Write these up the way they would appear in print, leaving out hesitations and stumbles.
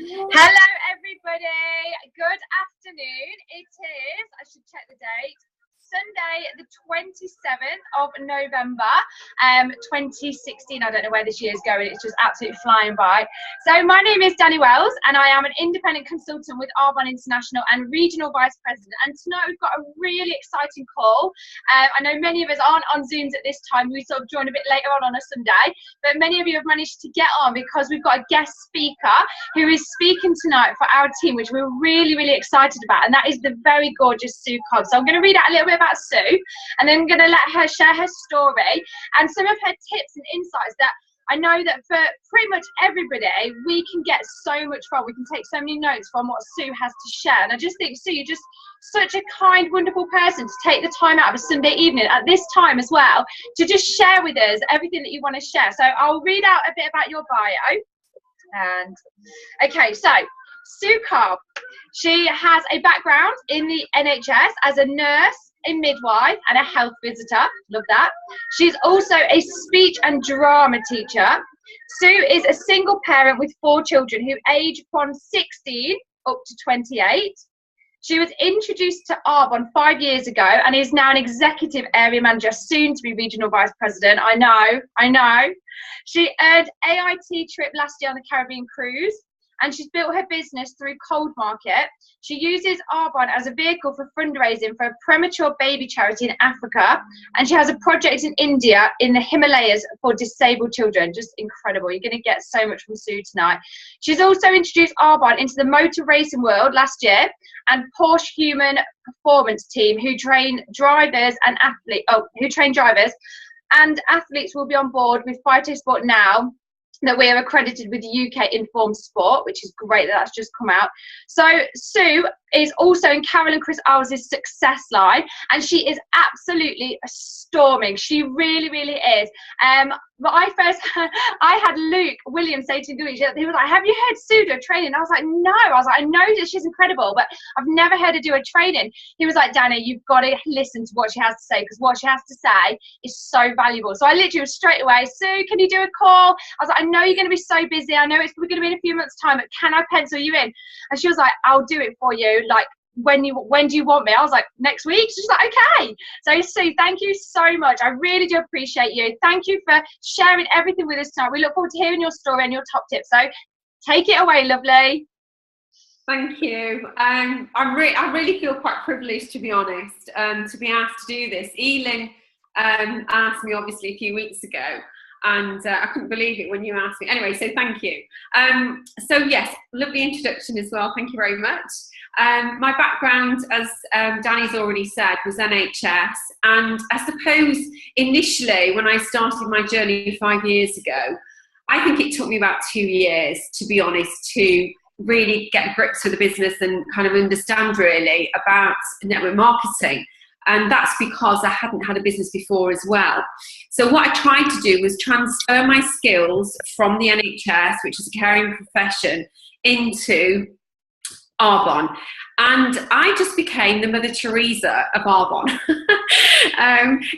Hello everybody, good afternoon. It is, I should check the date, Sunday the 27th of November 2016. I don't know where this year is going, it's just absolutely flying by. So my name is Danny Wells and I am an independent consultant with Arbonne International and Regional Vice President, and tonight we've got a really exciting call. I know many of us aren't on Zooms at this time, we sort of join a bit later on a Sunday, but many of you have managed to get on because we've got a guest speaker who is speaking tonight for our team, which we're really, really excited about, and that is the very gorgeous Sue Cobb. So I'm going to read out a little bit about Sue, and then I'm going to let her share her story and some of her tips and insights that I know that for pretty much everybody, we can get so much from. We can take so many notes from what Sue has to share. And I just think, Sue, you're just such a kind, wonderful person to take the time out of a Sunday evening at this time as well to just share with us everything that you want to share. So I'll read out a bit about your bio. And okay, so Sue Cobb, she has a background in the NHS as a nurse, a midwife and a health visitor. Love that. She's also a speech and drama teacher. Sue is a single parent with 4 children who age from 16 up to 28. She was introduced to Arbonne 5 years ago and is now an executive area manager, soon to be regional vice president. I know. She earned AIT trip last year on the Caribbean cruise, and she's built her business through cold market. She uses Arbonne as a vehicle for fundraising for a premature baby charity in Africa, and she has a project in India in the Himalayas for disabled children. Just incredible. You're going to get so much from Sue tonight. She's also introduced Arbonne into the motor racing world last year, and Porsche Human Performance Team, who train drivers and athletes will be on board with Phyto Sport now, that we are accredited with the UK Informed Sport, which is great that that's just come out. So Sue is also in Carol and Chris Owls' Success Line, and she is absolutely storming. She really, really is. But I had Luke Williams say to me, he was like, have you heard Sue do a training? I was like, no. I was like, I know that she's incredible, but I've never heard her do a training. He was like, Danny, you've got to listen to what she has to say, because what she has to say is so valuable. So I literally was straight away, Sue, can you do a call? I was like, I know you're going to be so busy. I know it's probably going to be in a few months' time, but can I pencil you in? And she was like, I'll do it for you. Like, when do you want me? I was like, next week. She's like, okay. So Sue, thank you so much. I really do appreciate you. Thank you for sharing everything with us tonight. We look forward to hearing your story and your top tips. So take it away, lovely. Thank you. I really feel quite privileged, to be honest, to be asked to do this. Elin asked me obviously a few weeks ago, and I couldn't believe it when you asked me. Anyway, so thank you. So yes, lovely introduction as well. Thank you very much. My background, as Danny's already said, was NHS, and I suppose initially when I started my journey 5 years ago, I think it took me about 2 years, to be honest, to really get grips with the business and kind of understand really about network marketing. And that's because I hadn't had a business before as well. So what I tried to do was transfer my skills from the NHS, which is a caring profession, into Arbonne. And I just became the Mother Teresa of Arbonne.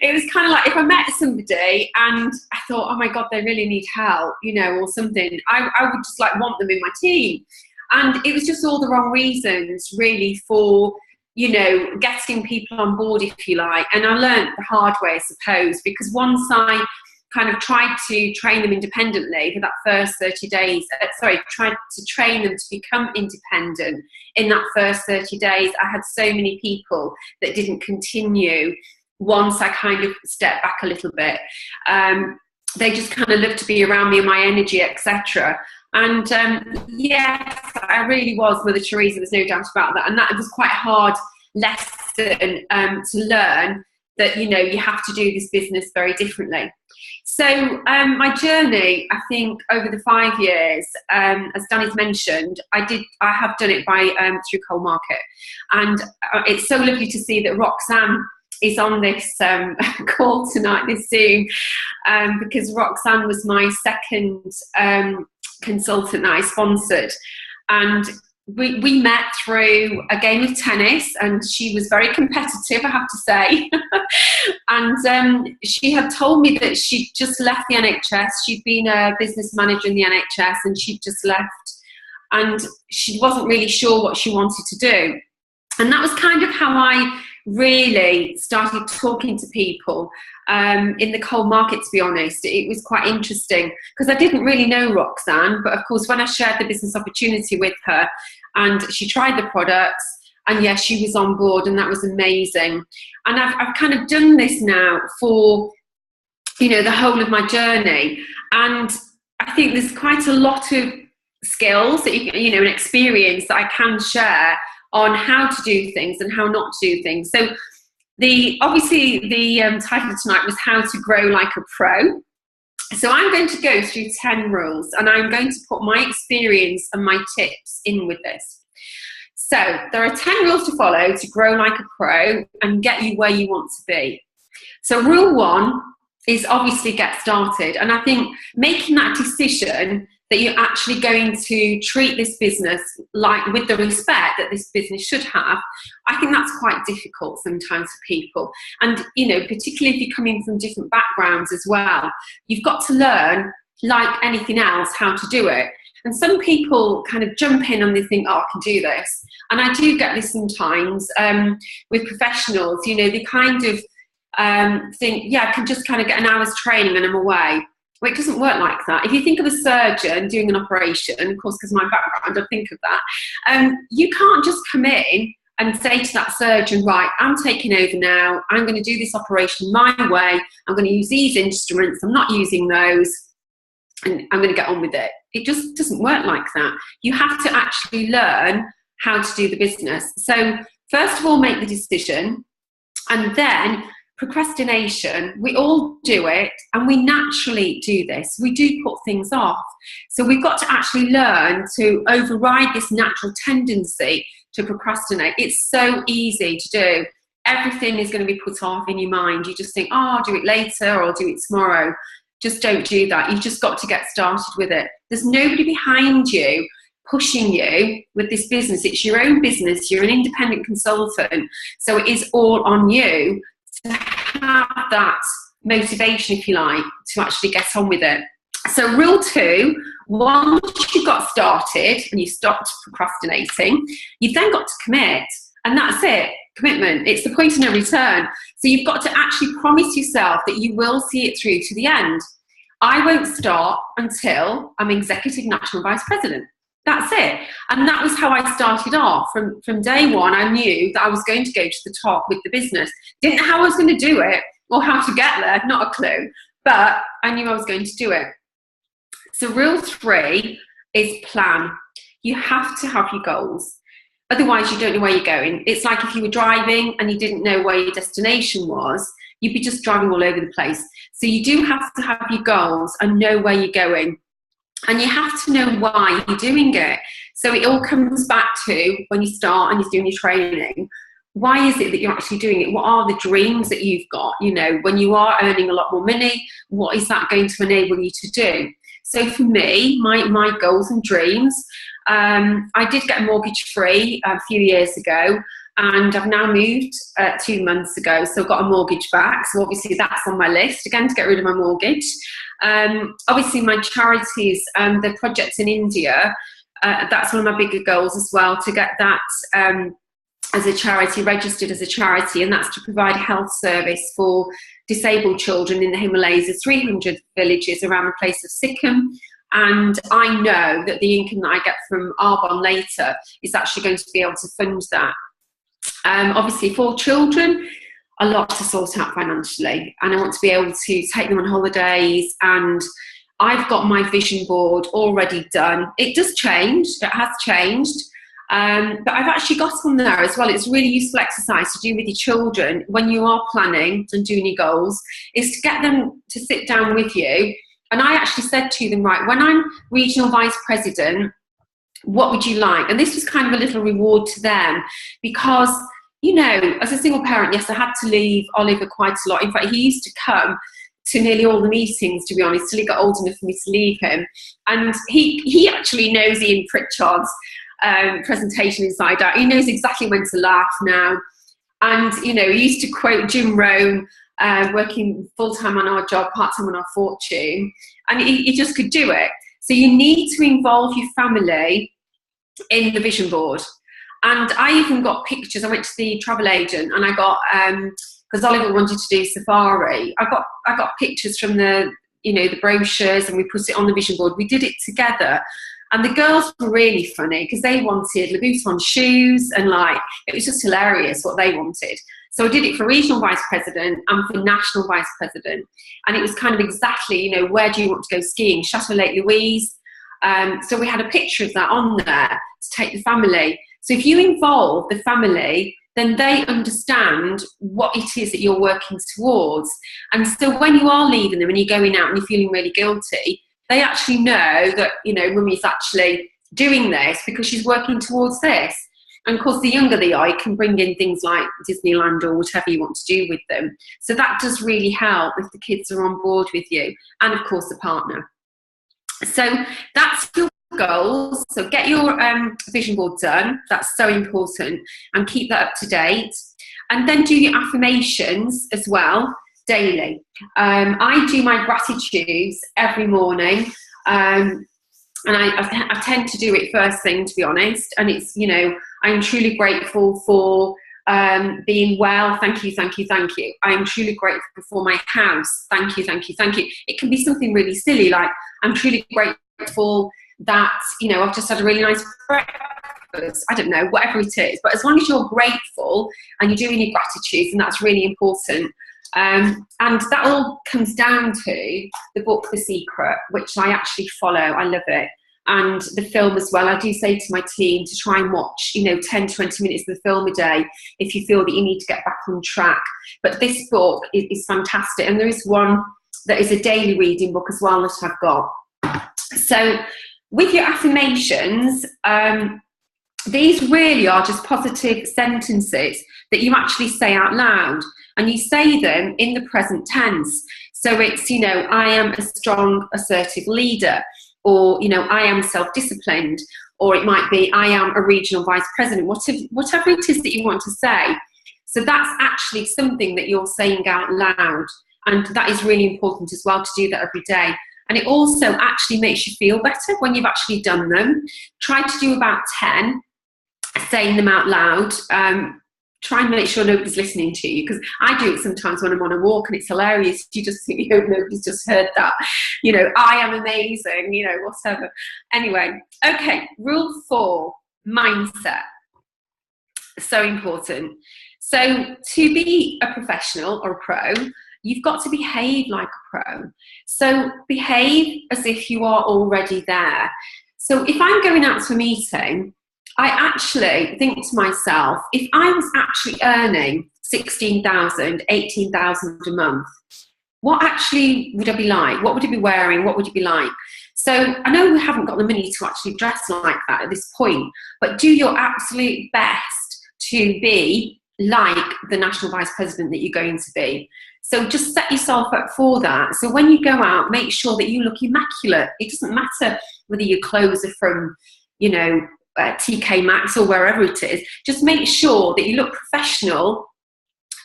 It was kind of like if I met somebody and I thought, oh my God, they really need help, you know, or something, I would just like want them in my team. And it was just all the wrong reasons really for, you know, getting people on board, if you like. And I learned the hard way, I suppose, because once I kind of tried to train them independently for that first 30 days, tried to train them to become independent in that first 30 days, I had so many people that didn't continue once I kind of stepped back a little bit. They just kind of loved to be around me and my energy, etc. And yes, I really was Mother Teresa, there's no doubt about that. And that was quite a hard lesson to learn, that, you know, you have to do this business very differently. So my journey, I think, over the 5 years, as Danny's mentioned, I have done it by through Cold Market. And it's so lovely to see that Roxanne is on this call tonight, this Zoom, because Roxanne was my second consultant that I sponsored. And we met through a game of tennis, and she was very competitive, I have to say. And she had told me that she'd just left the NHS. She'd been a business manager in the NHS, and she'd just left. and she wasn't really sure what she wanted to do. And that was kind of how I really started talking to people in the coal market, to be honest. It was quite interesting because I didn't really know Roxanne, but of course when I shared the business opportunity with her and she tried the products, and yes, she was on board, and that was amazing. And I've kind of done this now for, you know, the whole of my journey, and I think there's quite a lot of skills that you know, and experience that I can share on how to do things and how not to do things. So obviously the title of tonight was How to Grow Like a Pro. So I'm going to go through 10 rules, and I'm going to put my experience and my tips in with this. So there are 10 rules to follow to grow like a pro and get you where you want to be. So rule 1 is obviously get started. And I think making that decision that you're actually going to treat this business like with the respect that this business should have, I think that's quite difficult sometimes for people. And, you know, particularly if you're coming from different backgrounds as well, you've got to learn, like anything else, how to do it. And some people kind of jump in and they think, oh, I can do this. And I do get this sometimes with professionals, you know, they kind of think, yeah, I can just kind of get an hour's training and I'm away. Well, it doesn't work like that. If you think of a surgeon doing an operation, of course, because my background, I think of that, you can't just come in and say to that surgeon, right, I'm taking over now, I'm going to do this operation my way, I'm going to use these instruments, I'm not using those, and I'm going to get on with it. It just doesn't work like that. You have to actually learn how to do the business. So first of all, make the decision, and then procrastination, we all do it, and we naturally do this. We do put things off. So we've got to actually learn to override this natural tendency to procrastinate. It's so easy to do. Everything is going to be put off in your mind. You just think, oh, I'll do it later, or I'll do it tomorrow. Just don't do that. You've just got to get started with it. There's nobody behind you pushing you with this business. It's your own business. You're an independent consultant. So it is all on you to have that motivation, if you like, to actually get on with it. So rule 2, once you've got started and you stopped procrastinating, you've then got to commit. And that's it, commitment. It's the point of no return. So you've got to actually promise yourself that you will see it through to the end. I won't start until I'm Executive National Vice President. That's it. And that was how I started off. From day one, I knew that I was going to go to the top with the business. Didn't know how I was going to do it or how to get there, not a clue. But I knew I was going to do it. So rule 3 is plan. You have to have your goals. Otherwise, you don't know where you're going. It's like if you were driving and you didn't know where your destination was, you'd be just driving all over the place. So you do have to have your goals and know where you're going. And you have to know why you're doing it. So it all comes back to when you start and you're doing your training. Why is it that you're actually doing it? What are the dreams that you've got? You know, when you are earning a lot more money, what is that going to enable you to do? So for me, my goals and dreams, I did get mortgage free a few years ago, and I've now moved 2 months ago, so I've got a mortgage back. So obviously that's on my list, again, to get rid of my mortgage. Obviously my charities, the projects in India, that's one of my bigger goals as well, to get that as a charity, registered as a charity, and that's to provide health service for disabled children in the Himalayas. There's 300 villages around the place of Sikkim, and I know that the income that I get from Arbonne later is actually going to be able to fund that. Obviously for children, a lot to sort out financially, and I want to be able to take them on holidays, and I've got my vision board already done. It does change, it has changed, but I've actually got on there as well. It's a really useful exercise to do with your children when you are planning and doing your goals, is to get them to sit down with you. And I actually said to them, right, when I'm regional vice president, what would you like? And this was kind of a little reward to them, because, you know, as a single parent, yes, I had to leave Oliver quite a lot. In fact, he used to come to nearly all the meetings, to be honest, till he got old enough for me to leave him. And he actually knows Ian Pritchard's presentation inside out. He knows exactly when to laugh now. And, you know, he used to quote Jim Rohn, working full-time on our job, part-time on our fortune. And he just could do it. So you need to involve your family in the vision board. And I even got pictures. I went to the travel agent and I got, because Oliver wanted to do safari, I got pictures from the, the brochures, and we put it on the vision board. We did it together. And the girls were really funny because they wanted Louboutin shoes, and it was just hilarious what they wanted. So I did it for regional vice president and for national vice president. And it was kind of exactly, where do you want to go skiing? Chateau Lake Louise. So we had a picture of that on there to take the family. So if you involve the family, then they understand what it is that you're working towards. And so when you are leaving them and you're going out and you're feeling really guilty, they actually know that, Mummy's actually doing this because she's working towards this. And of course, the younger they are, you can bring in things like Disneyland or whatever you want to do with them. So that does really help if the kids are on board with you, and of course the partner. So that's your goals. So get your vision board done. That's so important, and keep that up to date. And then do your affirmations as well daily. I do my gratitudes every morning, and I tend to do it first thing, to be honest. And it's, I'm truly grateful for being well. Thank you, thank you, thank you. I'm truly grateful for my house. Thank you, thank you, thank you. It can be something really silly, like I'm truly grateful that, I've just had a really nice breakfast. I don't know, whatever it is. But as long as you're grateful and you're doing your gratitudes, and that's really important. And that all comes down to the book The Secret, which I actually follow. I love it. And the film as well. I do say to my team to try and watch 10, 20 minutes of the film a day if you feel that you need to get back on track. But this book is fantastic. And there is one that is a daily reading book as well that I've got. So with your affirmations, these really are just positive sentences that you actually say out loud, and you say them in the present tense. So it's, I am a strong, assertive leader, or, I am self-disciplined, or it might be, I am a regional vice president, whatever it is that you want to say. So that's actually something that you're saying out loud, and that is really important as well, to do that every day. And it also actually makes you feel better when you've actually done them. Try to do about 10, saying them out loud. Try and make sure nobody's listening to you, because I do it sometimes when I'm on a walk, and it's hilarious. You just think, nobody's just heard that. I am amazing, whatever. Anyway, okay, rule 4, mindset. So important. So to be a professional or a pro, you've got to behave like a pro. So behave as if you are already there. So if I'm going out to a meeting, I actually think to myself, if I was actually earning 16,000, 18,000 a month, what actually would I be like? What would I be wearing? What would it be like? So I know we haven't got the money to actually dress like that at this point, but do your absolute best to be like the national vice president that you're going to be. So just set yourself up for that. So when you go out, make sure that you look immaculate. It doesn't matter whether your clothes are from, TK Maxx or wherever it is. Just make sure that you look professional,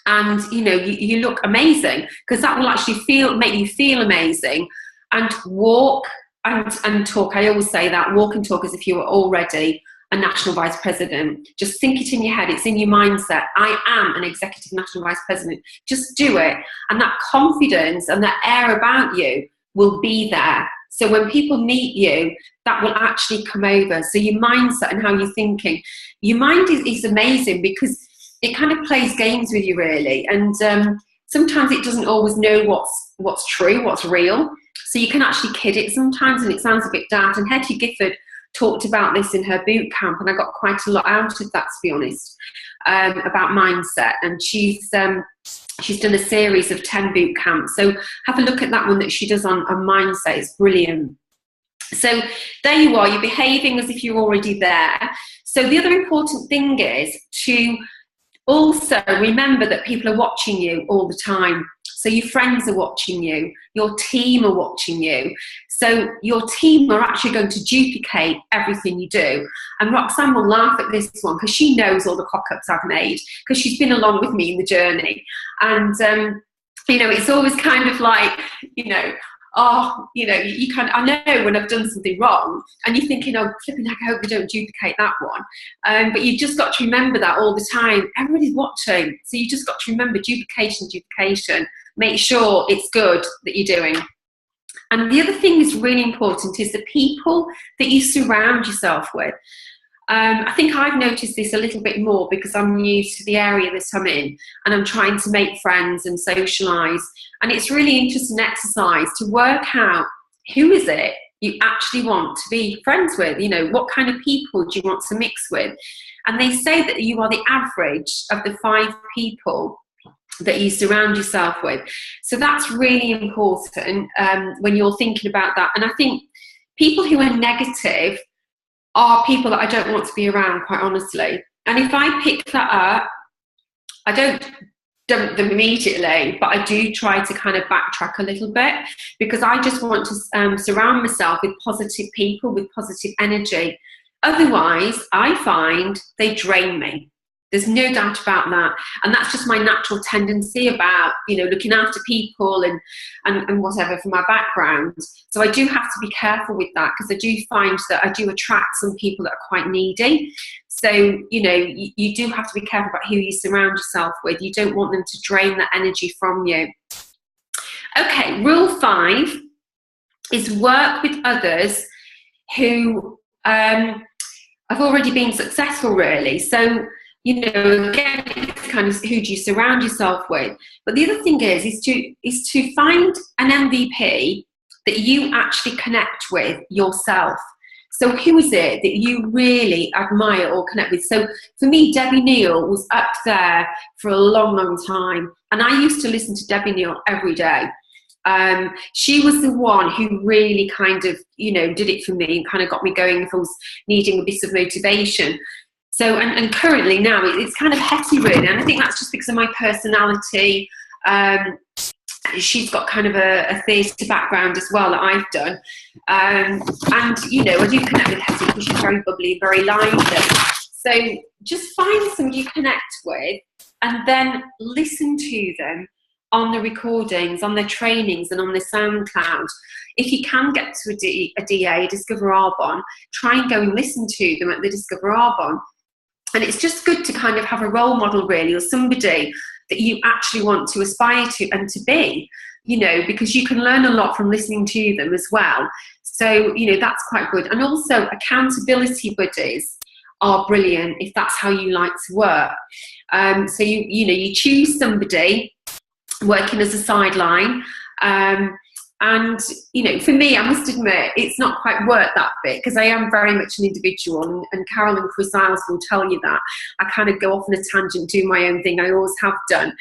and you look amazing, because that will actually make you feel amazing. And walk and talk. I always say that, walk and talk as if you were already a national vice president. Just think it in your head. It's in your mindset. I am an executive national vice president. Just do it, and that confidence and that air about you will be there. So when people meet you, that will actually come over. So your mindset and how you're thinking, your mind is amazing, because it kind of plays games with you, really. And sometimes it doesn't always know what's true, what's real. So you can actually kid it sometimes, and it sounds a bit daft. And Hetty Gifford talked about this in her boot camp, and I got quite a lot out of that, to be honest, about mindset. And she's done a series of 10 boot camps. So have a look at that one that she does on mindset. It's brilliant. So there you are, you're behaving as if you're already there. So the other important thing is to also remember that people are watching you all the time. So your friends are watching you, your team are watching you. So your team are actually going to duplicate everything you do. And Roxanne will laugh at this one, because she knows all the cock-ups I've made, because she's been along with me in the journey. And, it's always kind of like, you kind of, I know when I've done something wrong, and you're thinking, oh, flipping heck, I hope we don't duplicate that one. But you've just got to remember that all the time. Everybody's watching, so you just got to remember duplication. Make sure it's good that you're doing. And the other thing that's really important is the people that you surround yourself with. I think I've noticed this a little bit more because I'm new to the area that I'm in, and I'm trying to make friends and socialise. And it's really interesting exercise to work out who is it you actually want to be friends with. You know, what kind of people do you want to mix with? And they say that you are the average of the 5 people that you surround yourself with. So that's really important when you're thinking about that. And I think people who are negative are people that I don't want to be around, quite honestly. And if I pick that up, I don't dump them immediately, but I do try to kind of backtrack a little bit, because I just want to surround myself with positive people, with positive energy. Otherwise, I find they drain me. There's no doubt about that. And that's just my natural tendency about, looking after people and whatever from my background. So I do have to be careful with that, because I do find that I do attract some people that are quite needy. So, you do have to be careful about who you surround yourself with. You don't want them to drain that energy from you. Okay, rule 5 is work with others who have already been successful, really. So, again, it's kind of who do you surround yourself with. But the other thing is to find an MVP that you actually connect with yourself. So who is it that you really admire or connect with? So for me, Debbie Neal was up there for a long, long time. And I used to listen to Debbie Neal every day. She was the one who really kind of, did it for me and kind of got me going if I was needing a bit of motivation. So, and currently now it's kind of Hetty, really, and I think that's just because of my personality. She's got kind of a theatre background as well that I've done. And, I do connect with Hetty because she's very bubbly, very lively. So just find somebody you connect with and then listen to them on the recordings, on their trainings and on their SoundCloud. If you can get to a DA, Discover Arbonne, try and go and listen to them at the Discover Arbonne. And it's just good to kind of have a role model, really, or somebody that you actually want to aspire to and to be, because you can learn a lot from listening to them as well. So, that's quite good. And also accountability buddies are brilliant if that's how you like to work. So you choose somebody working as a sideline, and for me, I must admit, it's not quite worked that bit, because I am very much an individual, and Carol and Chris Isles will tell you that I kind of go off on a tangent, do my own thing. I always have done.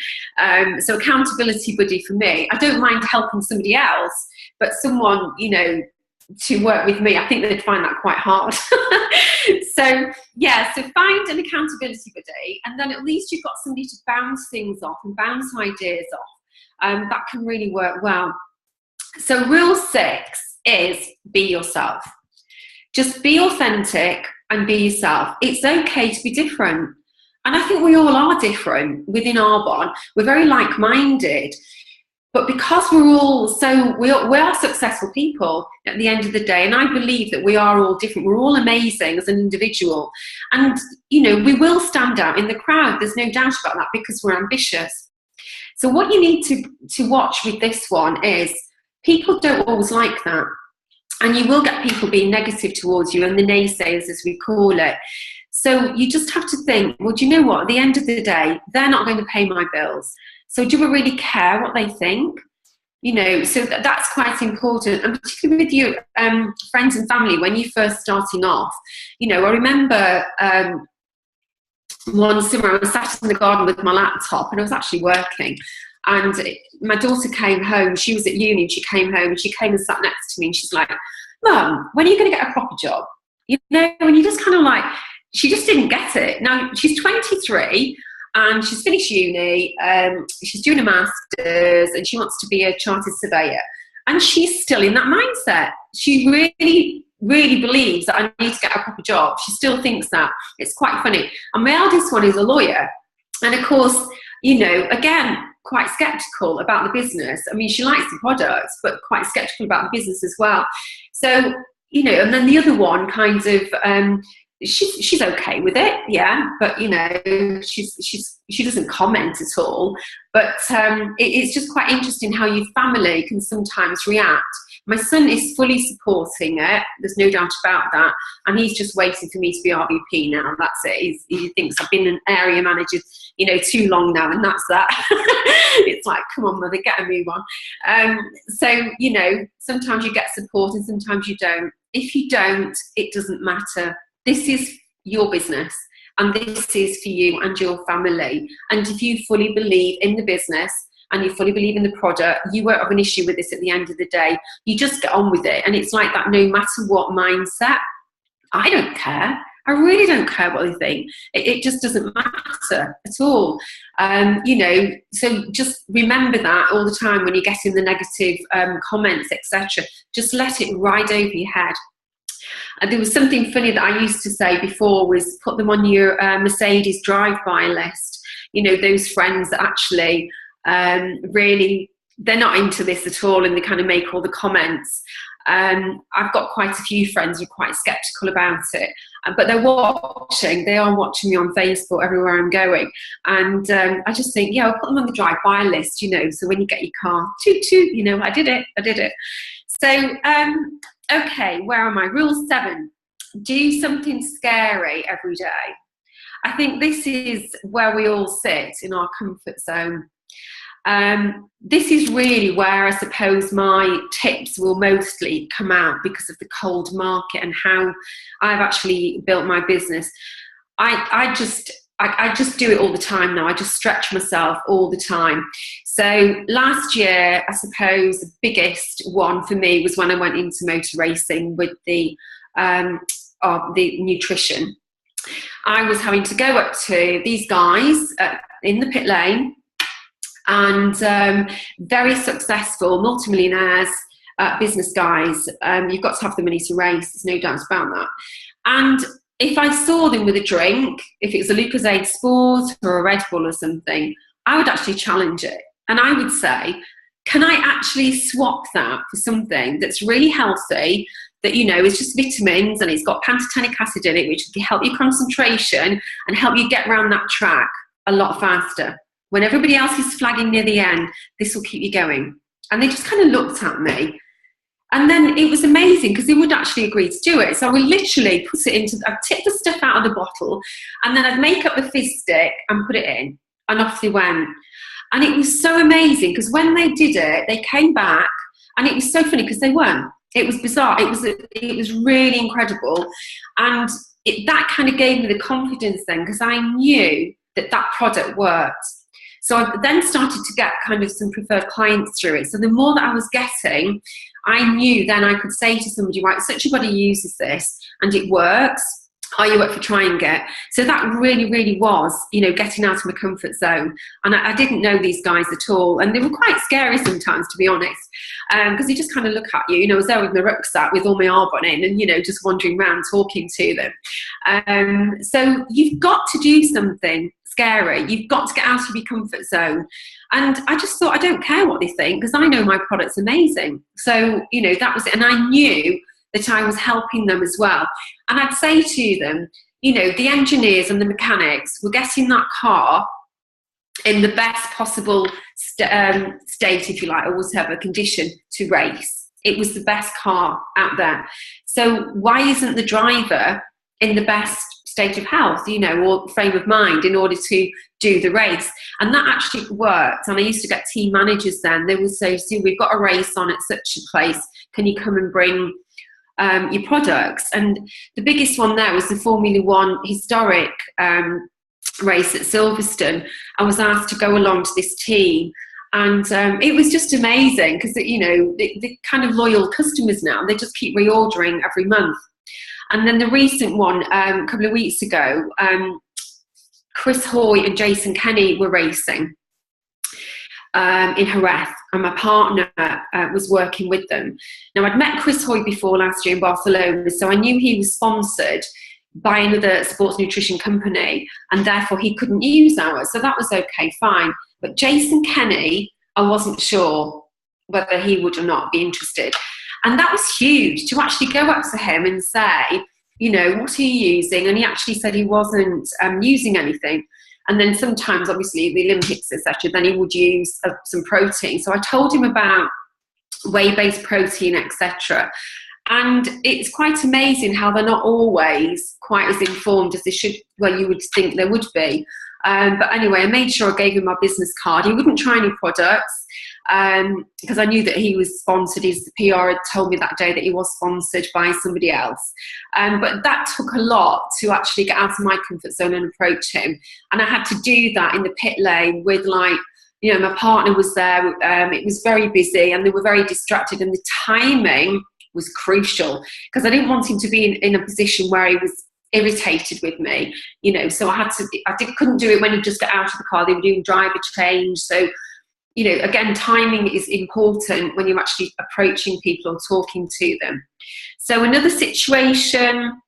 So accountability buddy for me, I don't mind helping somebody else, but someone to work with me, I think they'd find that quite hard. So find an accountability buddy, and then at least you've got somebody to bounce things off and bounce ideas off. That can really work well. So rule 6 is be yourself. Just be authentic and be yourself. It's okay to be different. And I think we all are different within Arbonne. We're very like-minded. But because we are successful people at the end of the day, and I believe that we are all different. We're all amazing as an individual. And, we will stand out in the crowd. There's no doubt about that, because we're ambitious. So what you need to watch with this one is people don't always like that. And you will get people being negative towards you, and the naysayers, as we call it. So you just have to think, well, do you know what? At the end of the day, they're not going to pay my bills. So do I really care what they think? So that's quite important. And particularly with your friends and family, when you're first starting off, I remember one summer I was sat in the garden with my laptop, and I was actually working. And my daughter came home. She was at uni, and she came home, and she came and sat next to me, and she's like, Mum, when are you going to get a proper job? And you just kind of like, she just didn't get it. Now, she's 23, and she's finished uni, she's doing a master's, and she wants to be a chartered surveyor. And she's still in that mindset. She really, really believes that I need to get a proper job. She still thinks that. It's quite funny. And my eldest one is a lawyer. And of course, again, quite skeptical about the business. I mean, she likes the products, but quite skeptical about the business as well. So, you know, and then the other one kind of, she's okay with it, yeah, but you know, she doesn't comment at all. But it's just quite interesting how your family can sometimes react. My son is fully supporting it, there's no doubt about that, and he's just waiting for me to be RVP now. That's it. He thinks I've been an area manager, you know, too long now, and that's that. It's like, come on, mother, get a move on. So, you know, sometimes you get support and sometimes you don't. If you don't, it doesn't matter. This is your business, and this is for you and your family. And if you fully believe in the business and you fully believe in the product, you won't have an issue with this at the end of the day. You just get on with it. And it's like that no matter what mindset. I don't care. I really don't care what they think. It just doesn't matter at all. You know, so just remember that all the time when you're getting the negative comments, etc. Just let it ride over your head. There was something funny that I used to say before, was put them on your Mercedes drive-by list. You know, those friends that actually really, they're not into this at all, and they kind of make all the comments. I've got quite a few friends who are quite skeptical about it, but they are watching me on Facebook everywhere I'm going. And I just think, yeah, I'll put them on the drive-by list, you know, so when you get your car, toot toot, you know, I did it. So, okay, where am I? Rule 7, do something scary every day. I think this is where we all sit in our comfort zone. This is really where I suppose my tips will mostly come out, because of the cold market and how I've actually built my business. I just do it all the time now. I just stretch myself all the time. So last year, I suppose the biggest one for me was when I went into motor racing with the nutrition. I was having to go up to these guys in the pit lane, and very successful multimillionaires, business guys. You've got to have the money to race, there's no doubt about that. And if I saw them with a drink, if it was a Lucozade Sport or a Red Bull or something, I would actually challenge it. And I would say, can I actually swap that for something that's really healthy, that, you know, is just vitamins and it's got pantothenic acid in it, which will help your concentration and help you get around that track a lot faster. When everybody else is flagging near the end, this will keep you going. And they just kind of looked at me. And then it was amazing, because they would actually agree to do it. So I would literally put it into, I'd tip the stuff out of the bottle, and then I'd make up the fizz stick and put it in, and off they went. And it was so amazing, because when they did it, they came back, and it was so funny because they won. It was bizarre. It was really incredible. And that kind of gave me the confidence then, because I knew that that product worked. So I then started to get kind of some preferred clients through it. So the more that I was getting, I knew then I could say to somebody, right, such a body uses this and it works. Are you up for trying it? So that really, really was, you know, getting out of my comfort zone. And I didn't know these guys at all. And they were quite scary sometimes, to be honest, because they just kind of look at you. You know, I was there with my rucksack with all my arbon in and, you know, just wandering around talking to them. So you've got to do something scary. You've got to get out of your comfort zone. And I just thought, I don't care what they think, because I know my product's amazing. So, you know, that was it. And I knew that I was helping them as well. And I'd say to them, you know, the engineers and the mechanics were getting that car in the best possible state, if you like, or whatever condition to race. It was the best car out there. So why isn't the driver in the best state of health, you know, or frame of mind in order to do the race? And that actually worked. And I used to get team managers then. They would say, "See, we've got a race on at such a place. Can you come and bring your products?" And the biggest one there was the Formula One historic race at Silverstone. I was asked to go along to this team, and it was just amazing, because, you know, they're kind of loyal customers now. They just keep reordering every month. And then the recent one, a couple of weeks ago, Chris Hoy and Jason Kenny were racing in Jerez, and my partner was working with them. Now, I'd met Chris Hoy before last year in Barcelona, so I knew he was sponsored. by another sports nutrition company, and therefore he couldn't use ours. So that was okay, fine. But Jason Kenny, I wasn't sure whether he would or not be interested. And that was huge, to actually go up to him and say, you know, what are you using? And he actually said he wasn't using anything. And then sometimes, obviously, the Olympics, etc., then he would use some protein. So I told him about whey-based protein, etc. And it's quite amazing how they're not always quite as informed as they should, well, you would think they would be. But anyway, I made sure I gave him my business card. He wouldn't try any products because I knew that he was sponsored. His PR had told me that day that he was sponsored by somebody else. But that took a lot to actually get out of my comfort zone and approach him. And I had to do that in the pit lane with, like, you know, my partner was there. It was very busy and they were very distracted, and the timing was crucial because I didn't want him to be in a position where he was irritated with me, you know. So I couldn't do it when he just got out of the car. They were doing driver change. So, you know, again, timing is important when you're actually approaching people or talking to them. So another situation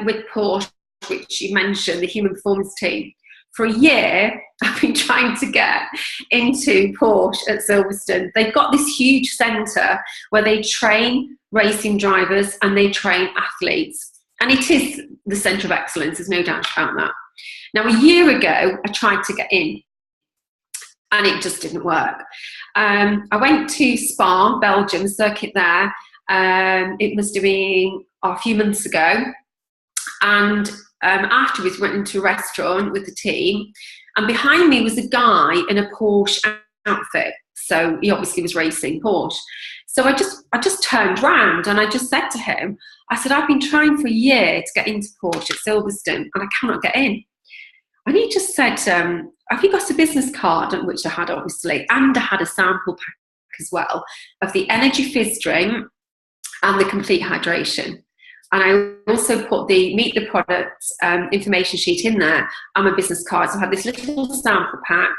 with Porsche, which you mentioned, the human performance team. For a year, I've been trying to get into Porsche at Silverstone. They've got this huge centre where they train racing drivers and they train athletes. And it is the centre of excellence, there's no doubt about that. Now, a year ago, I tried to get in and it just didn't work. I went to Spa, Belgium, circuit there. It must have been a few months ago. And afterwards, went into a restaurant with the team, and behind me was a guy in a Porsche outfit. So he obviously was racing Porsche. So I just turned round and I just said to him, I said, I've been trying for a year to get into Porsche at Silverstone and I cannot get in. And he just said, have you got a business card? Which I had, obviously, and I had a sample pack as well of the energy fizz drink and the complete hydration. And I also put the meet the product information sheet in there and my business card. So I had this little sample pack.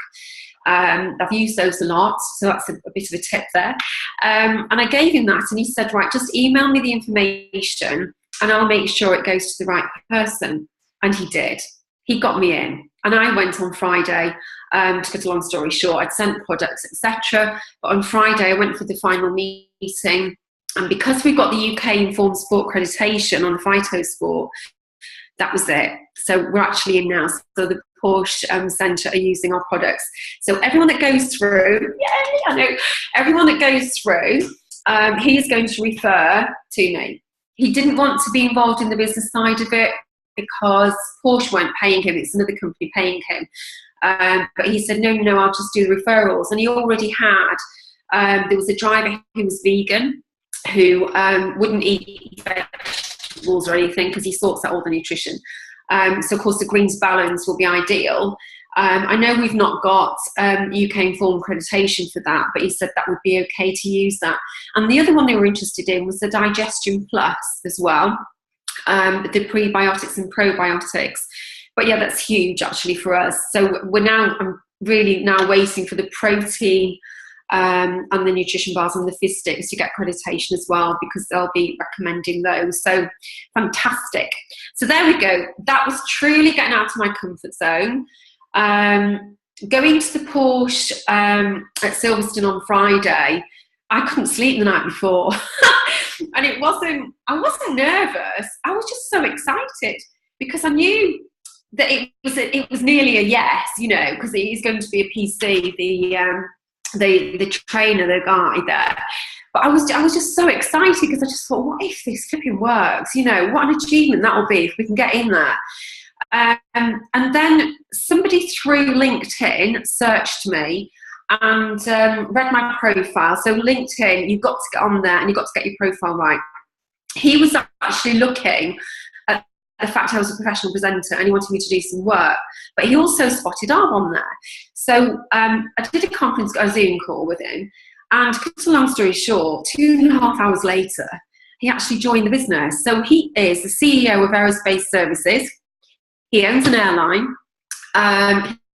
I've used those a lot, so that's a bit of a tip there. And I gave him that, and he said, right, just email me the information and I'll make sure it goes to the right person. And he did. He got me in. And I went on Friday, to cut a long story short, I'd sent products, etc. But on Friday, I went for the final meeting. And because we've got the UK Informed Sport accreditation on the Phytosport, that was it. So we're actually in now. So the Porsche Centre are using our products. So everyone that goes through, yay, I know, everyone that goes through, he is going to refer to me. He didn't want to be involved in the business side of it because Porsche weren't paying him. It's another company paying him. But he said, no, I'll just do the referrals. And he already had, there was a driver who was vegan, who wouldn't eat vegetables or anything because he sorts out all the nutrition. So of course the greens balance will be ideal. I know we've not got UK Informed accreditation for that, but he said that would be okay to use that. And the other one they were interested in was the Digestion Plus as well, the prebiotics and probiotics. But yeah, that's huge actually for us. So I'm really now waiting for the protein and the nutrition bars and the fizz sticks to get accreditation as well, because they'll be recommending those. So fantastic. So there we go. That was truly getting out of my comfort zone. Going to the Porsche at Silverstone on Friday, I couldn't sleep the night before. And I wasn't nervous. I was just so excited because I knew that it was nearly a yes, you know, because he's going to be a PC, the trainer, the guy there. But I was just so excited because I just thought, what if this flipping works? You know, what an achievement that will be if we can get in there. And then somebody through LinkedIn searched me and read my profile. So LinkedIn, you've got to get on there and you've got to get your profile right. He was actually looking at the fact I was a professional presenter and he wanted me to do some work, but he also spotted Arb on there. So I did a Zoom call with him, and to cut a long story short, 2.5 hours later, he actually joined the business. So he is the CEO of Aerospace Services. He owns an airline.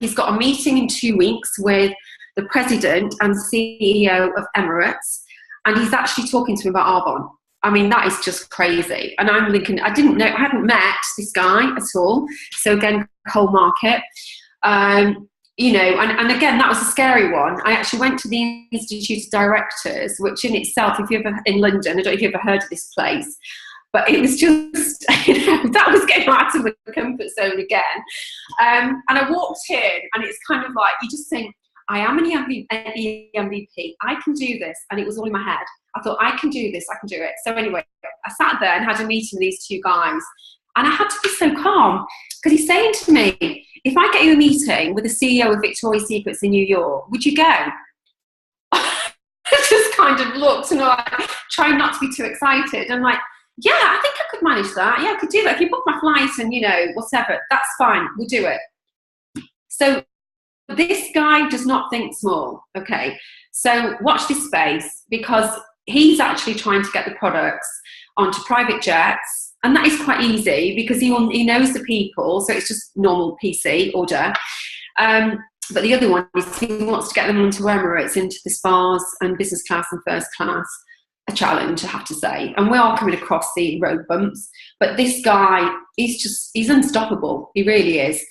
He's got a meeting in 2 weeks with the president and CEO of Emirates, and he's actually talking to him about Arbon. I mean, that is just crazy. And I'm thinking, I hadn't met this guy at all. So again, Cold Market. You know, and again, that was a scary one. I actually went to the Institute of Directors, which in itself, if you're ever in London, I don't know if you've ever heard of this place, but it was just, you know, that was getting out of my comfort zone again. And I walked in, and it's kind of like, you just think, I am an EMVP, I can do this. And it was all in my head. I thought, I can do this, I can do it. So anyway, I sat there and had a meeting with these two guys, and I had to be so calm, because he's saying to me, if I get you a meeting with the CEO of Victoria's Secrets in New York, would you go? I just kind of looked and I trying not to be too excited. I'm like, yeah, I think I could manage that. Yeah, I could do that. If you book my flight and, you know, whatever, that's fine. We'll do it. So this guy does not think small, okay? So watch this space, because he's actually trying to get the products onto private jets. And that is quite easy, because he knows the people, so it's just normal PC order. But the other one is he wants to get them onto Emirates, into the spas and business class and first class. A challenge, I have to say. And we are coming across the road bumps. But this guy, he's unstoppable. He really is.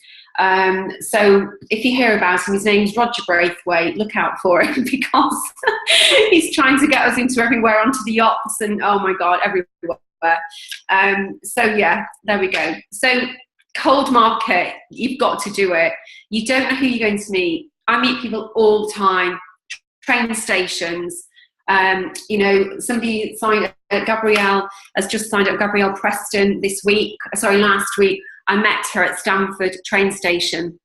So if you hear about him, his name's Roger Braithwaite. Look out for him, because he's trying to get us into everywhere, onto the yachts, and oh my God, everywhere. So yeah, there we go. So Cold Market, you've got to do it. You don't know who you're going to meet. I meet people all the time, train stations. You know, somebody signed Gabrielle has just signed up, Gabrielle Preston, last week. I met her at Stamford train station.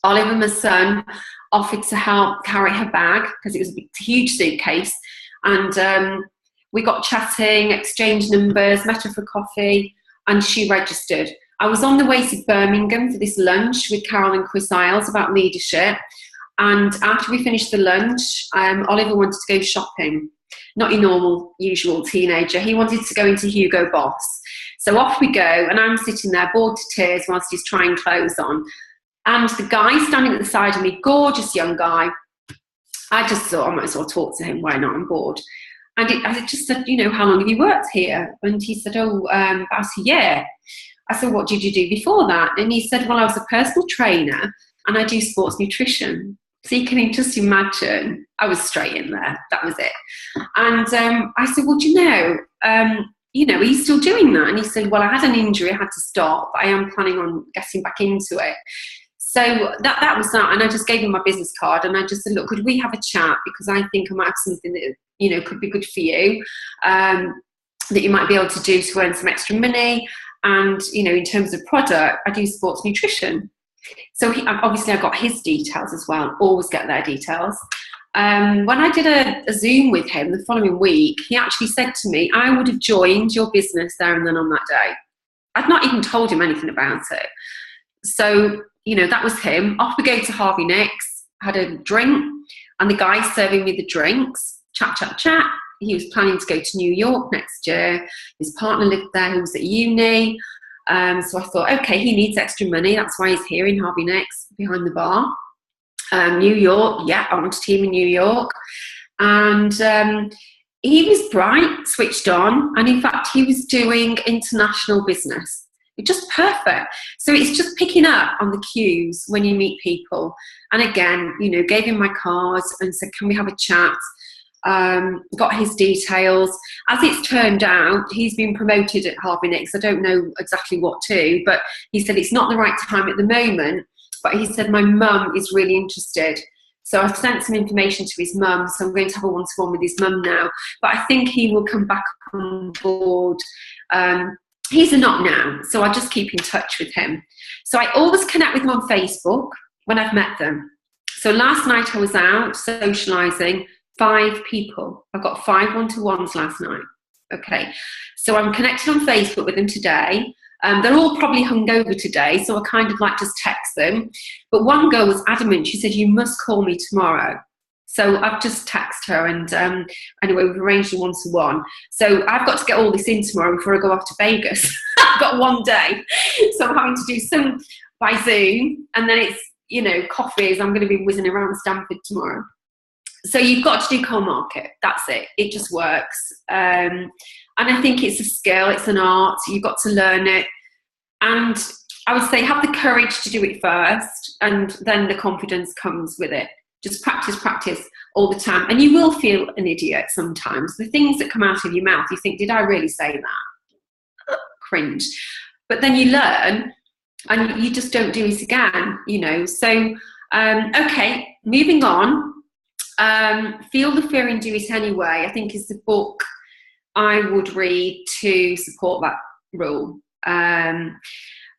Oliver, my son, offered to help carry her bag, because it was a huge suitcase, and we got chatting, exchanged numbers, met her for coffee, and she registered. I was on the way to Birmingham for this lunch with Carol and Chris Isles about leadership. And after we finished the lunch, Oliver wanted to go shopping. Not your normal, usual teenager. He wanted to go into Hugo Boss. So off we go, and I'm sitting there bored to tears whilst he's trying clothes on. And the guy standing at the side of me, gorgeous young guy, I just thought I might as well talk to him. Why not? I'm bored. And I just said, you know, how long have you worked here? And he said, about a year. I said, what did you do before that? And he said, well, I was a personal trainer and I do sports nutrition. So you can just imagine, I was straight in there. That was it. And I said, well, do you know, are you still doing that? And he said, well, I had an injury, I had to stop. But I am planning on getting back into it. So that was that. And I just gave him my business card and I just said, look, could we have a chat? Because I think I might have something that, you know, could be good for you, that you might be able to do to earn some extra money. And, you know, in terms of product, I do sports nutrition. So obviously I got his details as well, always get their details. When I did a Zoom with him the following week, he actually said to me, I would have joined your business there and then on that day. I'd not even told him anything about it. So, you know, that was him. Off we go to Harvey next, had a drink, and the guy serving me the drinks, chat. He was planning to go to New York next year. His partner lived there, who was at uni. So I thought, okay, he needs extra money. That's why he's here in Harvey next, behind the bar. New York, yeah, I want a team in New York. And he was bright, switched on. And in fact, he was doing international business. It's just perfect. So it's just picking up on the cues when you meet people. And again, you know, gave him my cards and said, can we have a chat? Got his details. As it's turned out, he's been promoted at Harvey next. I don't know exactly what to, but he said it's not the right time at the moment. But he said my mum is really interested. So I've sent some information to his mum. So I'm going to have a one-to-one with his mum now. But I think he will come back on board. He's a not now, so I'll just keep in touch with him. So I always connect with them on Facebook when I've met them. So last night I was out socialising. 5 people. I got 5 one-to-ones last night. Okay, so I'm connected on Facebook with them today. They're all probably hungover today, so I kind of like just text them. But one girl was adamant. She said, you must call me tomorrow. So I've just texted her, and anyway, we've arranged a one-to-one. So I've got to get all this in tomorrow before I go off to Vegas. I've got one day. So I'm having to do some by Zoom, and then it's, you know, coffees. I'm going to be whizzing around Stamford tomorrow. So you've got to do Cold Market. That's it. It just works. And I think it's a skill, it's an art, you've got to learn it. And I would say have the courage to do it first, and then the confidence comes with it. Just practice all the time. And you will feel an idiot sometimes. The things that come out of your mouth, you think, did I really say that? Cringe. But then you learn, and you just don't do it again, you know. So, okay, moving on. Feel the Fear and Do It Anyway, I think, is the book I would read to support that rule.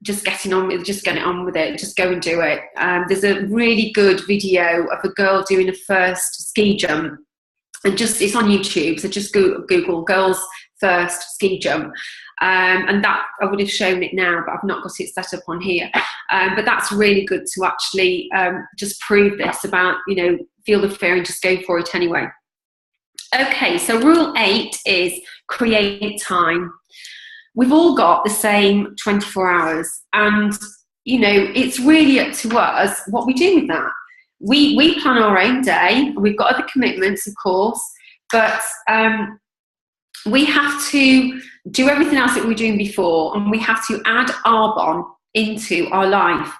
Just getting on with it, just go and do it. There's a really good video of a girl doing a first ski jump, and it's on YouTube, so just Google girls first ski jump. And that, I would have shown it now, but I've not got it set up on here. But that's really good to actually just prove this about, you know, feel the fear and just go for it anyway. Okay, so rule 8 is create time. We've all got the same 24 hours, and, you know, it's really up to us what we do with that. We plan our own day, and we've got other commitments, of course, but we have to do everything else that we were doing before, and we have to add Arbon into our life.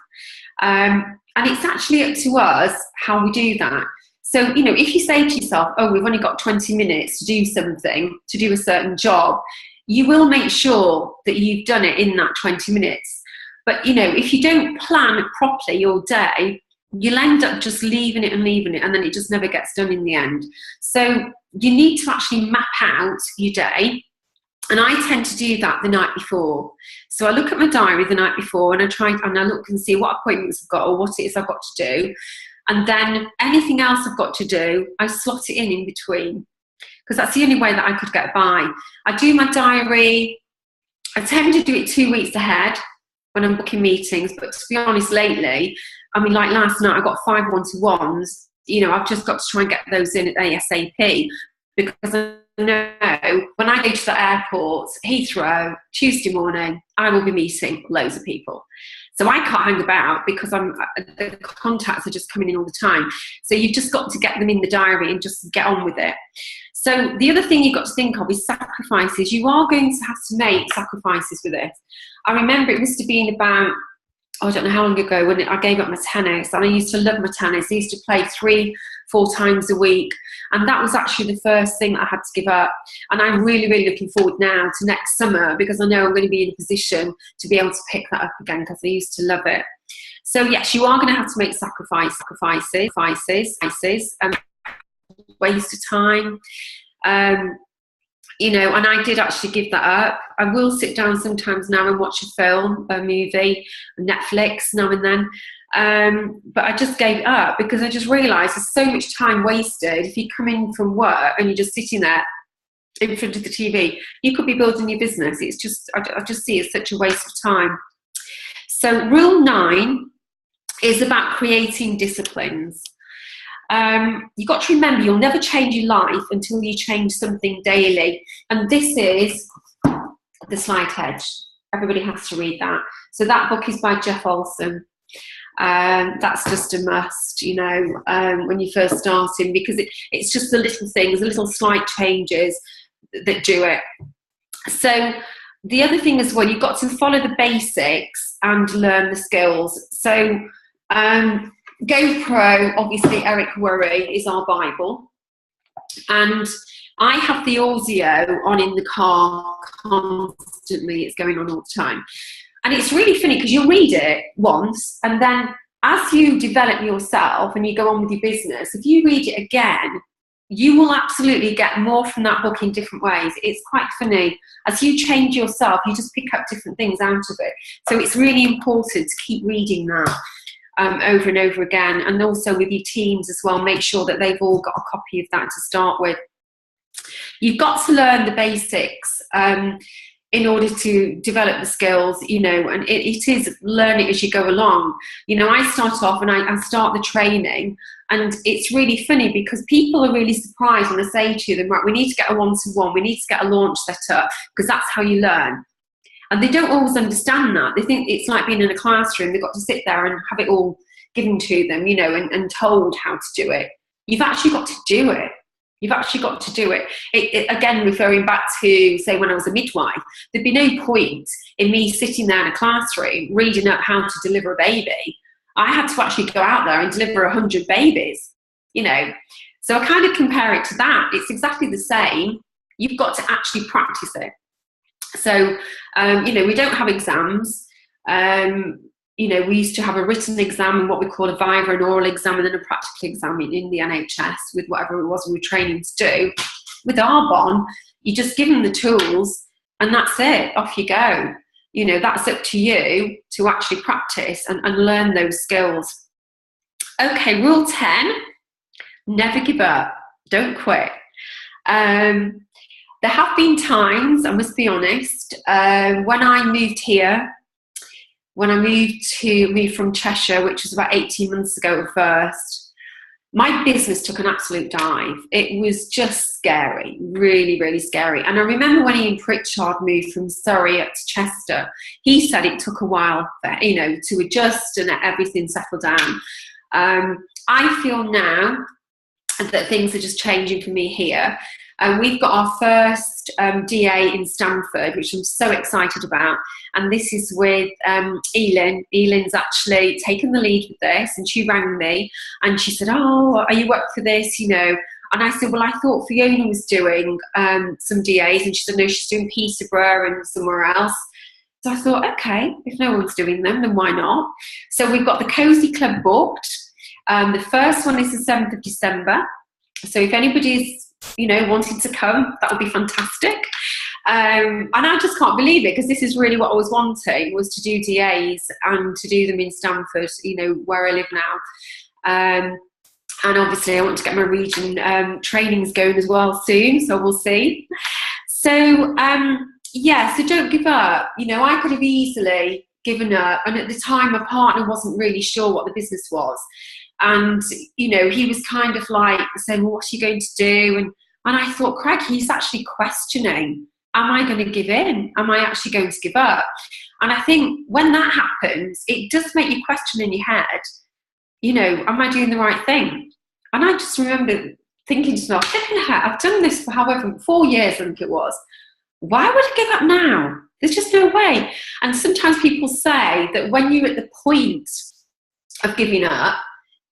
And it's actually up to us how we do that. So, you know, if you say to yourself, oh, we've only got 20 minutes to do something, to do a certain job, you will make sure that you've done it in that 20 minutes. But, you know, if you don't plan properly your day, you'll end up just leaving it, and then it just never gets done in the end. So you need to actually map out your day. And I tend to do that the night before. So I look at my diary the night before, and I look and see what appointments I've got or what it is I've got to do. And then anything else I've got to do, I slot it in between, because that's the only way that I could get by. I do my diary. I tend to do it 2 weeks ahead when I'm booking meetings, but to be honest, lately, I mean, like last night, I got 5 one-to-ones. You know, I've just got to try and get those in at ASAP, because I know when I go to the airport, Heathrow, Tuesday morning, I will be meeting loads of people. So I can't hang about, because the contacts are just coming in all the time. So you've just got to get them in the diary and just get on with it. So the other thing you've got to think of is sacrifices. You are going to have to make sacrifices with this. I remember it must have been about, I don't know how long ago, when I gave up my tennis, and I used to love my tennis. I used to play 3-4 times a week, and that was actually the first thing that I had to give up. And I'm really, really looking forward now to next summer, because I know I'm going to be in a position to be able to pick that up again, because I used to love it. So yes, you are going to have to make sacrifices, waste of time. You know, and I did actually give that up. I will sit down sometimes now and watch a film, a movie, Netflix now and then. But I just gave it up, because I just realised there's so much time wasted. If you come in from work and you're just sitting there in front of the TV, you could be building your business. It's just, I just see it as such a waste of time. So rule 9 is about creating disciplines. You've got to remember, you'll never change your life until you change something daily. And this is The Slight Edge. Everybody has to read that. So that book is by Jeff Olson. That's just a must, you know, when you're first starting, because it's just the little things, the little slight changes that do it. So the other thing as well, you've got to follow the basics and learn the skills. So GoPro, obviously Eric Worre is our Bible, and I have the audio on in the car constantly. It's going on all the time, and it's really funny, because you'll read it once, and then as you develop yourself and you go on with your business, if you read it again, you will absolutely get more from that book in different ways. It's quite funny. As you change yourself, you just pick up different things out of it. So it's really important to keep reading that over and over again, and also with your teams as well, make sure that they've all got a copy of that to start with. You've got to learn the basics in order to develop the skills, you know, and it is learn it as you go along. You know, I start off and I start the training, and it's really funny, because people are really surprised when I say to them, right, we need to get a one-to-one, we need to get a launch set up, because that's how you learn. And they don't always understand that. They think it's like being in a classroom. They've got to sit there and have it all given to them, you know, and told how to do it. You've actually got to do it. You've actually got to do it. Again, referring back to, say, when I was a midwife, there'd be no point in me sitting there in a classroom reading up how to deliver a baby. I had to actually go out there and deliver 100 babies, you know. So I kind of compare it to that. It's exactly the same. You've got to actually practice it. So, you know, we don't have exams. You know, we used to have a written exam and what we call a viva, an oral exam, and then a practical exam in the NHS with whatever it was we were training to do. With Arbonne, you just give them the tools and that's it. Off you go. You know, that's up to you to actually practice and learn those skills. Okay, rule 10, never give up. Don't quit. There have been times, I must be honest, when I moved here, when I moved from Cheshire, which was about 18 months ago at first, my business took an absolute dive. It was just scary, really, really scary. And I remember when Ian Pritchard moved from Surrey up to Chester, he said it took a while, for, you know, to adjust and everything settle down. I feel now that things are just changing for me here. We've got our first DA in Stamford, which I'm so excited about. And this is with Elin. Elin's actually taken the lead with this, and she rang me and she said, oh, are you up for this, you know? And I said, well, I thought Fiona was doing some DAs, and she said, no, she's doing Peterborough and somewhere else. So I thought, okay, if no one's doing them, then why not? So we've got the Cozy Club booked. The first one is the 7th of December. So if anybody's, you know, wanted to come, that would be fantastic. And I just can't believe it, because this is really what I was wanting, was to do DAs and to do them in Stamford, you know, where I live now. And obviously I want to get my region trainings going as well soon, so we'll see. So yeah, so don't give up. You know, I could have easily given up, and at the time my partner wasn't really sure what the business was. And, you know, he was kind of like saying, well, what are you going to do? And I thought, Craig, he's actually questioning, am I going to give in? Am I actually going to give up? And I think when that happens, it does make you question in your head, you know, am I doing the right thing? And I just remember thinking to myself, I've done this for however, 4 years, I think it was. Why would I give up now? There's just no way. And sometimes people say that when you're at the point of giving up,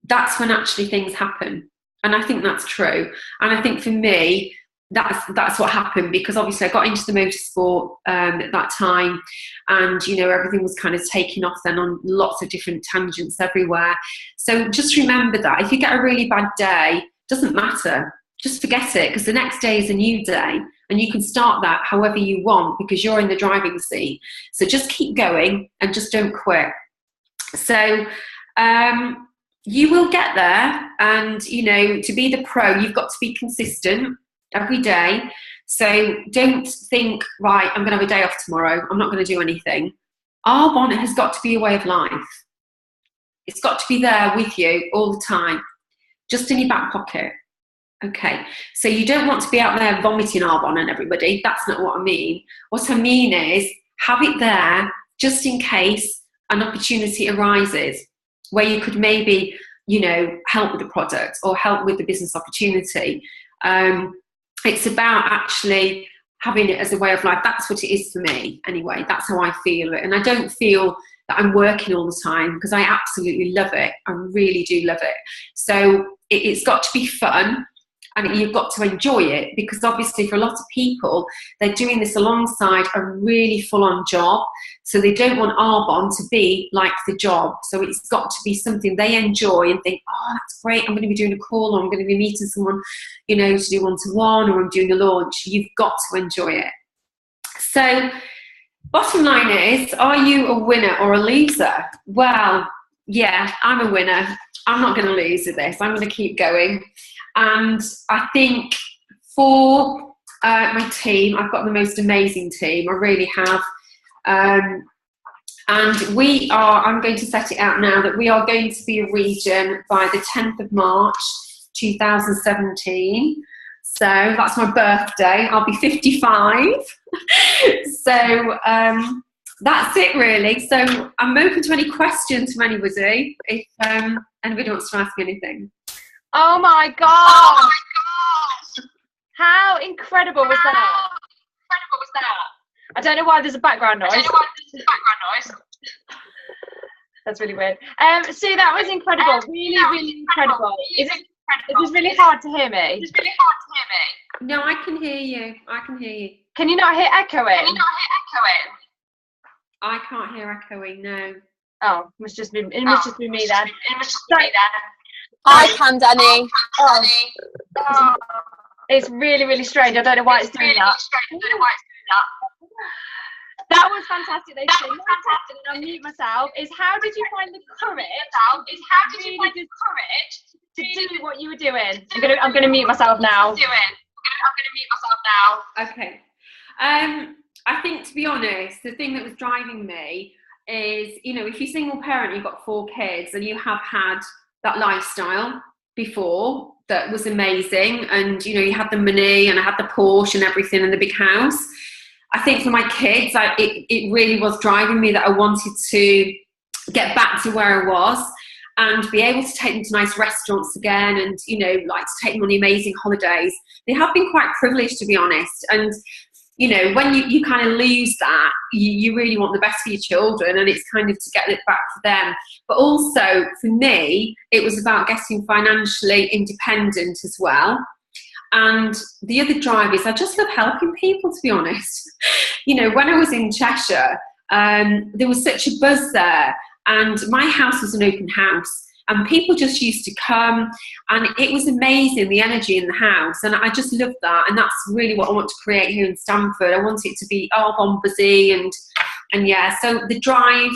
that's when actually things happen. And I think that's true. And I think for me, that's what happened, because obviously I got into the motorsport at that time, and, you know, everything was kind of taking off then on lots of different tangents everywhere. So just remember that if you get a really bad day, doesn't matter. Just forget it, because the next day is a new day, and you can start that however you want, because you're in the driving seat. So just keep going and just don't quit. So, you will get there, and, you know, to be the pro, you've got to be consistent every day. So don't think, right, I'm going to have a day off tomorrow, I'm not going to do anything. Arbonne has got to be a way of life. It's got to be there with you all the time, just in your back pocket. Okay, so you don't want to be out there vomiting Arbonne on everybody. That's not what I mean. What I mean is have it there just in case an opportunity arises where you could maybe, you know, help with the product or help with the business opportunity. It's about actually having it as a way of life. That's what it is for me anyway. That's how I feel it. And I don't feel that I'm working all the time, because I absolutely love it. I really do love it. So it's got to be fun, and you've got to enjoy it, because obviously for a lot of people, they're doing this alongside a really full-on job. So they don't want Arbonne to be like the job. So it's got to be something they enjoy and think, oh, that's great, I'm going to be doing a call, or I'm going to be meeting someone, you know, to do one-to-one, or I'm doing a launch. You've got to enjoy it. So bottom line is, are you a winner or a loser? Well, yeah, I'm a winner. I'm not going to lose at this. I'm going to keep going. And I think for my team, I've got the most amazing team. I really have. And we are, I'm going to set it out now, that we are going to be a region by the 10th of March 2017. So that's my birthday. I'll be 55. So that's it really. So I'm open to any questions from anybody, if anybody wants to ask me anything. Oh my gosh! How incredible was that? I don't know why there's a background noise. That's really weird. Sue, that was incredible. Really, really incredible. Is this really hard to hear me? No, I can hear you. Can you not hear echoing? I can't hear echoing, no. Oh, it must just be me then. I can, Danny. Oh, it's really, really strange. I don't know why it's doing that. That was fantastic. They say fantastic, and I'll mute myself. How did you find the courage? To do what you were doing? I'm gonna mute myself now. Okay. I think, to be honest, the thing that was driving me is, you know, if you're single parent, you've got 4 kids, and you have had that lifestyle before that was amazing, and you know, you had the money, and I had the Porsche and everything, and the big house. I think for my kids, it really was driving me that I wanted to get back to where I was and be able to take them to nice restaurants again, and you know, like to take them on the amazing holidays. They have been quite privileged, to be honest, and you know, when you kind of lose that, you really want the best for your children, and it's kind of to get it back for them. But also for me, it was about getting financially independent as well. And the other drive is I just love helping people, to be honest. You know, when I was in Cheshire, there was such a buzz there, and my house was an open house. And people just used to come, and it was amazing, the energy in the house, and I just loved that. And that's really what I want to create here in Stamford. I want it to be all busy, and yeah. So the drive,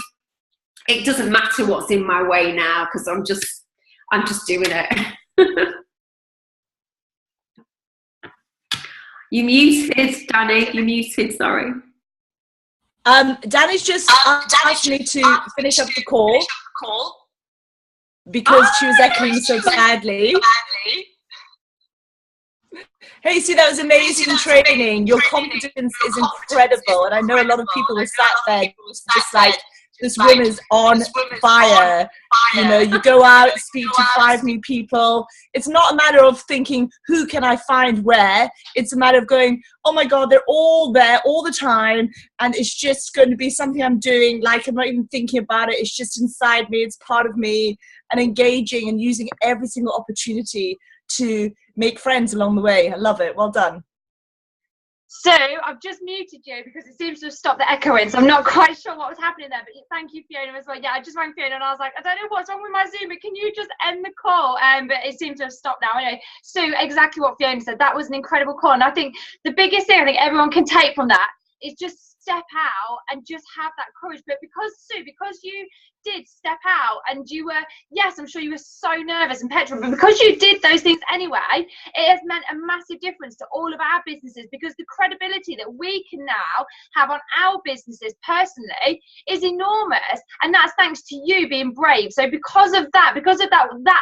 it doesn't matter what's in my way now, because I'm just doing it. You muted, Danny. You muted. Sorry. Danny's just asked me to finish up the call. Because she was echoing so badly. Hey, Sue, that was amazing training. Your confidence is incredible. And I know a lot of people were sat there just like, this woman's on fire. You know, you go out, speak to 5 new people. It's not a matter of thinking, who can I find where? It's a matter of going, oh my God, they're all there all the time. And it's just going to be something I'm doing. Like, I'm not even thinking about it. It's just inside me. It's part of me. And engaging and using every single opportunity to make friends along the way. I love it. Well done. So I've just muted you because it seems to have stopped the echoing, so I'm not quite sure what was happening there, but thank you, Fiona, as well. Yeah, I just rang Fiona and I was like, I don't know what's wrong with my Zoom, but can you just end the call? But it seems to have stopped now. Anyway, so exactly what Fiona said, that was an incredible call, and I think the biggest thing I think everyone can take from that is just step out and just have that courage. But because you did step out and you were, yes, I'm sure you were so nervous and petrified, but because you did those things anyway, it has meant a massive difference to all of our businesses, because the credibility that we can now have on our businesses personally is enormous, and that's thanks to you being brave. So because of that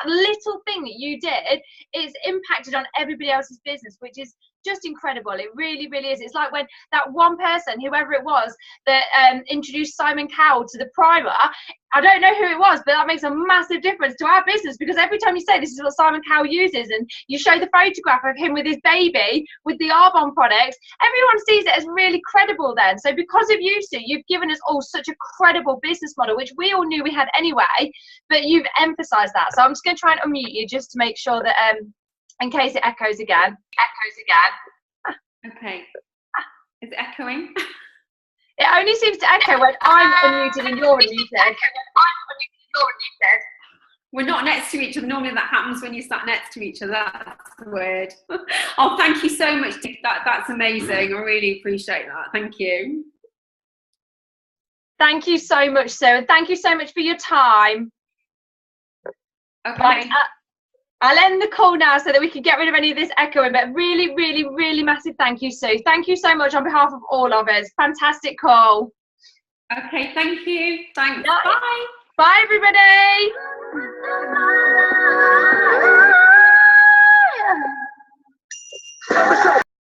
little thing that you did, it's impacted on everybody else's business, which is just incredible. It really, really is. It's like when that one person, whoever it was, that introduced Simon Cowell to the primer. I don't know who it was, but that makes a massive difference to our business, because every time you say this is what Simon Cowell uses, and you show the photograph of him with his baby with the Arbonne products, everyone sees it as really credible then. So because of you, Sue, you've given us all such a credible business model, which we all knew we had anyway, but you've emphasized that. So I'm just going to try and unmute you just to make sure that in case it echoes again. Okay. Is it echoing? It only seems to echo when I'm unmuted and you're unmuted. We're not next to each other. Normally that happens when you sat next to each other. That's weird. Oh, thank you so much. That's amazing. I really appreciate that. Thank you. Thank you so much, Sue. And thank you so much for your time. Okay. Right, I'll end the call now so that we can get rid of any of this echoing, but really, really, really massive thank you, Sue. Thank you so much on behalf of all of us. Fantastic call. Okay, thank you. Thanks. Bye. Bye. Bye, everybody.